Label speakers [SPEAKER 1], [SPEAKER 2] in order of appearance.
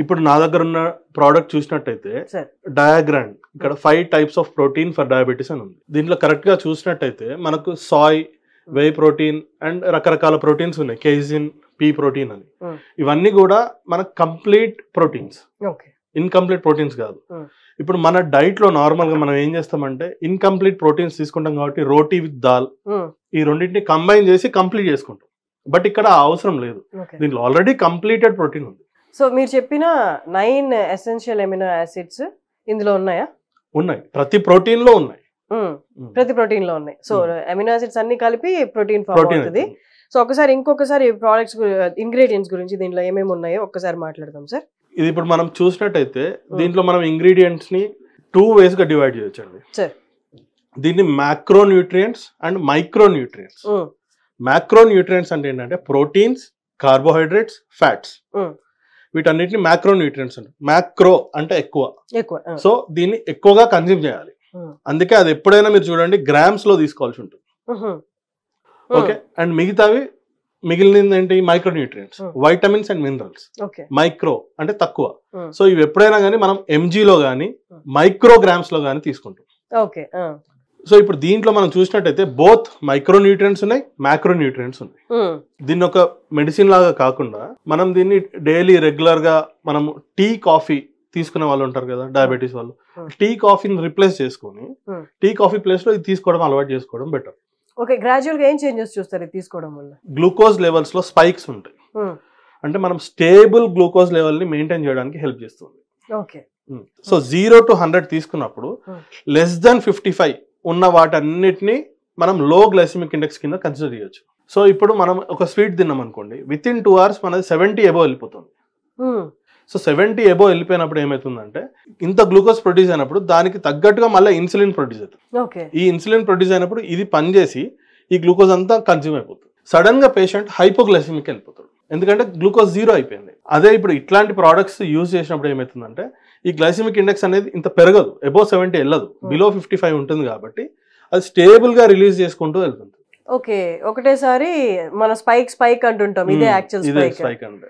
[SPEAKER 1] ఇప్పుడు నా దగ్గర ఉన్న ప్రోడక్ట్ చూసినట్టయితే
[SPEAKER 2] సార్
[SPEAKER 1] డయాగ్రామ్ ఇక్కడ 5 types of protein for diabetes అని ఉంది. దీంట్లో కరెక్ట్ గా చూసినట్టయితే మనకు సాయ్, వే ప్రోటీన్ అండ్ రకరకాల ప్రోటీన్స్ ఉన్నాయి, కేజిన్, పీ ప్రోటీన్ అని. ఇవన్నీ కూడా మనకు complete proteins,
[SPEAKER 2] okay
[SPEAKER 1] incomplete proteins కాదు. ఇప్పుడు మన డైట్ లో నార్మల్ గా మనం ఏం చేస్తామంటే ఇన్కంప్లీట్ ప్రోటీన్స్ తీసుకుంటాం కాబట్టి రోటీ విత్ దాల్ ఈ రెండింటిని కంబైన్ చేసి కంప్లీట్ చేసుకుంటాం. బట్ ఇక్కడ అవసరం లేదు, దీంట్లో ఆల్రెడీ కంప్లీటెడ్ ప్రోటీన్ ఉంది.
[SPEAKER 2] సో మీరు చెప్పిన 9 ఎసెన్షియల్ ఎమినో యాసిడ్స్ ఇందులో ఉన్నాయా?
[SPEAKER 1] ఉన్నాయి, ప్రతి ప్రోటీన్ లో ఉన్నాయి.
[SPEAKER 2] ప్రతి ప్రోటీన్ లో ఉన్నాయి. సో అమినో యాసిడ్స్ అన్ని కలిపి ప్రోటీన్ ఫామ్ అవుతుంది. సో ఇంకొకసారి ప్రోడక్ట్స్ ఇంగ్రీడియంట్స్ గురించి దీంట్లో ఏమేమి ఉన్నాయో ఒక్కసారి మాట్లాడదాం సార్.
[SPEAKER 1] ఇది ఇప్పుడు మనం చూసినట్టయితే దీంట్లో మనం ఇంగ్రీడియంట్స్ ని 2 వేస్ గా డివైడ్ చేయొచ్చండి
[SPEAKER 2] సార్.
[SPEAKER 1] దీన్ని macro nutrients and micro nutrients. Macro nutrients అంటే ఏంటంటే ప్రోటీన్స్, కార్బోహైడ్రేట్స్, ఫ్యాట్స్, వీటన్నిటిని మ్యాక్రో న్యూట్రియంట్స్ అంటారు. మ్యాక్రో అంటే ఎక్కువ, సో దీన్ని ఎక్కువగా కన్జ్యూమ్ చేయాలి. అందుకే అది ఎప్పుడైనా మీరు చూడండి గ్రామ్స్ లో తీసుకోవాల్సి ఉంటుంది. ఓకే, అండ్ మిగిలినది ఏంటి micro nutrients, vitamins and minerals. Micro అంటే తక్కువ, సో ఇవి ఎప్పుడైనా కానీ మనం ఎంజీలో కానీ మైక్రోగ్రామ్స్ లో కానీ తీసుకుంటాం.
[SPEAKER 2] ఓకే,
[SPEAKER 1] సో ఇప్పుడు దీంట్లో మనం చూసినట్టయితే బోత్ మైక్రో న్యూట్రియంట్స్ ఉన్నాయి, మ్యాక్రో న్యూట్రియంట్స్ ఉన్నాయి. దీన్ని ఒక మెడిసిన్ లాగా కాకుండా మనం దీన్ని డైలీ రెగ్యులర్ గా మనం టీ, కాఫీ తీసుకునే వాళ్ళు ఉంటారు కదా డయాబెటీస్ వాళ్ళు, టీ కాఫీని రిప్లేస్ చేసుకొని టీ కాఫీ ప్లేస్ లో ఇది తీసుకోవడం అలవాటు చేసుకోవడం బెటర్.
[SPEAKER 2] ఓకే, గ్రాడ్యువల్ గా ఏం చేంజెస్ చూస్తారు తీసుకోవడం వల్ల?
[SPEAKER 1] గ్లూకోజ్ లెవెల్స్ లో స్పైక్స్ ఉంటాయి, అంటే మనం స్టేబుల్ గ్లూకోజ్ లెవెల్ ని మెయింటైన్ చేయడానికి హెల్ప్ చేస్తుంది.
[SPEAKER 2] ఓకే,
[SPEAKER 1] సో 0 to 100 తీసుకున్నప్పుడు లెస్ దాన్ 55 ఉన్న వాటన్నిటిని మనం లో గ్లైసెమిక్ ఇండెక్స్ కింద కన్సిడర్ చేయొచ్చు. సో ఇప్పుడు మనం ఒక స్వీట్ తిన్నాం అనుకోండి, విత్ ఇన్ 2 hours మనది 70 above వెళ్ళిపోతుంది. సో 70 above వెళ్ళిపోయినప్పుడు ఏమవుతుందంటే ఇంత గ్లూకోజ్ ప్రొడ్యూస్ అయినప్పుడు దానికి తగ్గట్టుగా మళ్ళీ ఇన్సులిన్ ప్రొడ్యూస్ అవుతుంది. ఈ ఇన్సులిన్ ప్రొడ్యూస్ అయినప్పుడు ఇది పనిచేసి ఈ గ్లూకోజ్ అంతా కన్జ్యూమ్ అయిపోతుంది. సడన్ గా పేషెంట్ హైపోగ్లైసెమిక్ వెళ్ళిపోతాడు, ఎందుకంటే గ్లూకోజ్ 0 అయిపోయింది. అదే ఇప్పుడు ఇట్లాంటి ప్రోడక్ట్స్ యూజ్ చేసినప్పుడు ఏమవుతుందంటే ఈ గ్లైసెమిక్ ఇండెక్స్ అనేది ఇంత పెరగదు, అబోవ్ 70 వెళ్ళదు, బిలో 55 ఉంటుంది కాబట్టి అది స్టేబుల్ గా రిలీజ్ చేసుకుంటూ వెళ్తుంది.
[SPEAKER 2] ఓకే, ఒకటేసారి మన స్పైక్ అంటుంటాం, ఇదే యాక్చువల్ స్పైక్ అంటే.